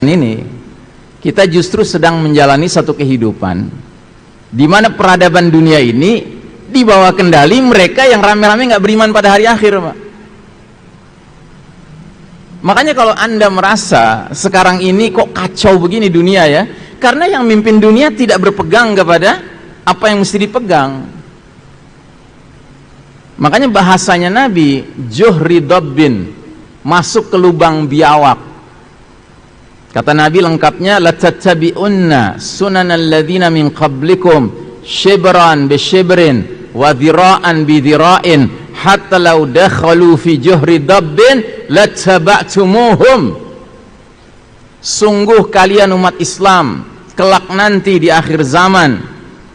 Ini kita justru sedang menjalani satu kehidupan di mana peradaban dunia ini di bawah kendali mereka yang rame-rame nggak beriman pada hari akhir, Pak. Makanya kalau Anda merasa sekarang ini kok kacau begini dunia ya, karena yang mimpin dunia tidak berpegang kepada apa yang mesti dipegang. Makanya bahasanya Nabi, juhri dabbin, masuk ke lubang biawak. Kata Nabi lengkapnya, latattabi'unna sunanal ladzina min qablikum shibran bi shibrin wa dhira'an bi dhira'in hatta law dakhalu fi juhri dabbin lattaba'tumuhum. Sungguh kalian umat Islam kelak nanti di akhir zaman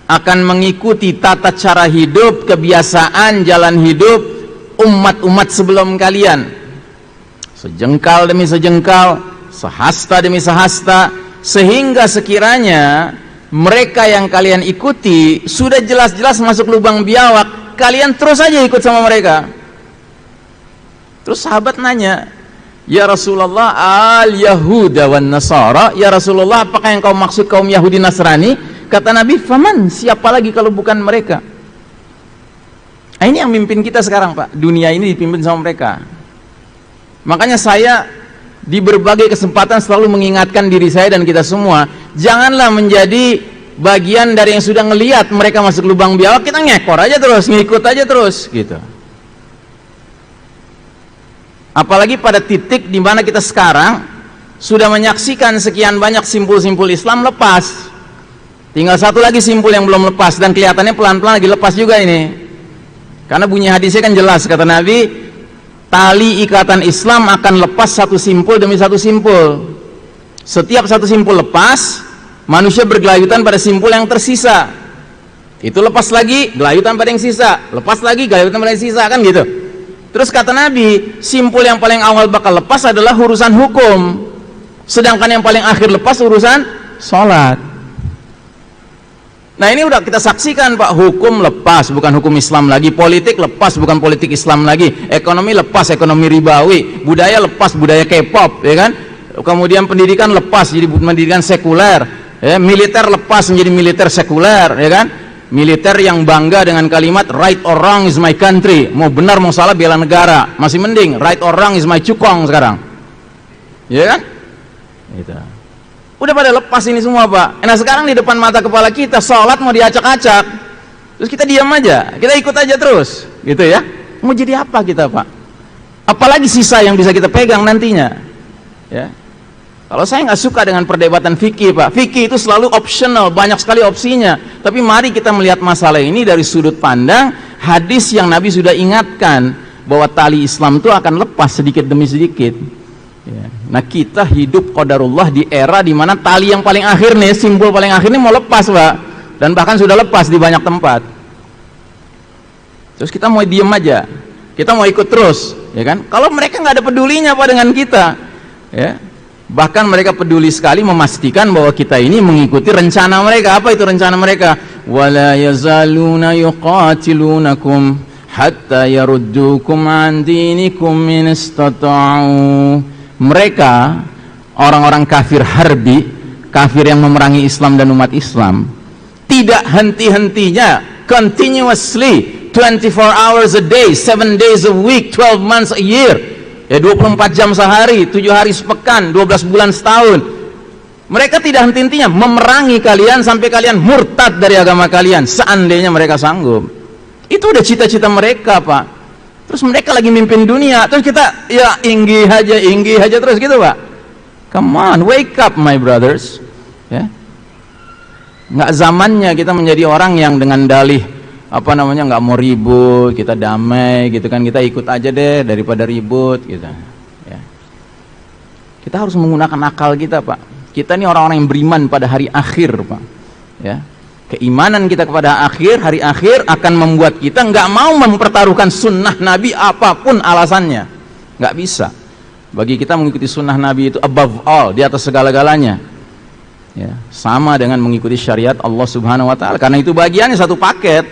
akan mengikuti tata cara hidup, kebiasaan, jalan hidup umat-umat sebelum kalian, sejengkal demi sejengkal, sehasta demi sehasta, sehingga sekiranya mereka yang kalian ikuti sudah jelas-jelas masuk lubang biawak, kalian terus saja ikut sama mereka. Terus sahabat nanya, ya Rasulullah, al-Yahuda wan Nasara, ya Rasulullah, apakah yang kau maksud kaum Yahudi Nasrani? Kata Nabi, faman, siapa lagi kalau bukan mereka? Nah, ini yang mimpin kita sekarang, Pak. Dunia ini dipimpin sama mereka. Makanya saya di berbagai kesempatan selalu mengingatkan diri saya dan kita semua, janganlah menjadi bagian dari yang sudah ngelihat mereka masuk lubang biawak, kita ngekor aja terus, ngikut aja terus gitu. Apalagi pada titik di mana kita sekarang sudah menyaksikan sekian banyak simpul-simpul Islam lepas, tinggal satu lagi simpul yang belum lepas, dan kelihatannya pelan-pelan lagi lepas juga ini, karena bunyi hadisnya kan jelas, kata Nabi, tali ikatan Islam akan lepas satu simpul demi satu simpul. Setiap satu simpul lepas, manusia bergelayutan pada simpul yang tersisa. Itu lepas lagi, gelayutan pada yang sisa, lepas lagi, gelayutan pada yang sisa, kan gitu. Terus kata Nabi, simpul yang paling awal bakal lepas adalah urusan hukum, sedangkan yang paling akhir lepas urusan sholat. Nah, ini udah kita saksikan, Pak. Hukum lepas, bukan hukum Islam lagi. Politik lepas, bukan politik Islam lagi. Ekonomi lepas, ekonomi ribawi. Budaya lepas, budaya K-pop, ya kan? Kemudian pendidikan lepas, jadi pendidikan sekuler, ya. Militer lepas menjadi militer sekuler, ya kan? Militer yang bangga dengan kalimat right or wrong is my country. Mau benar mau salah bela negara. Masih mending right or wrong is my cukong sekarang, ya kan? Gitu. Udah pada lepas ini semua, Pak. Nah, sekarang di depan mata kepala kita sholat mau diacak-acak, terus kita diam aja, kita ikut aja terus, gitu ya. Mau jadi apa kita, Pak? Apalagi sisa yang bisa kita pegang nantinya, ya. Kalau saya nggak suka dengan perdebatan fikih, Pak. Fikih itu selalu optional, banyak sekali opsinya. Tapi mari kita melihat masalah ini dari sudut pandang hadis yang Nabi sudah ingatkan bahwa tali Islam itu akan lepas sedikit demi sedikit. Ya. Nah, kita hidup qadarullah di era di mana tali yang paling akhir nih, simpul paling akhir ini mau lepas, Pak. Dan bahkan sudah lepas di banyak tempat. Terus kita mau diem aja, kita mau ikut terus, ya kan? Kalau mereka nggak ada pedulinya, Pak, dengan kita, ya. Bahkan mereka peduli sekali memastikan bahwa kita ini mengikuti rencana mereka. Apa itu rencana mereka? Wala yazaluna yuqatilunakum hatta yaruddukum an dinikum in istata'u. Mereka orang-orang kafir harbi, kafir yang memerangi Islam dan umat Islam, tidak henti-hentinya, continuously, 24 hours a day, 7 days a week, 12 months a year, ya 24 jam sehari, 7 hari sepekan, 12 bulan setahun. Mereka tidak henti-hentinya memerangi kalian sampai kalian murtad dari agama kalian, seandainya mereka sanggup. Itu udah cita-cita mereka, Pak. Terus mereka lagi mimpin dunia, terus kita ya inggi aja terus gitu, Pak. Come on, wake up my brothers, ya. Nggak zamannya kita menjadi orang yang dengan dalih nggak mau ribut, kita damai gitu kan, kita ikut aja deh daripada ribut gitu, ya. Kita harus menggunakan akal kita, Pak. Kita ini orang-orang yang beriman pada hari akhir, Pak, ya. Keimanan kita kepada hari akhir akan membuat kita nggak mau mempertaruhkan sunnah Nabi apapun alasannya. Nggak bisa. Bagi kita mengikuti sunnah Nabi itu above all, di atas segala-galanya, ya. Sama dengan mengikuti syariat Allah Subhanahu wa ta'ala, karena itu bagiannya satu paket.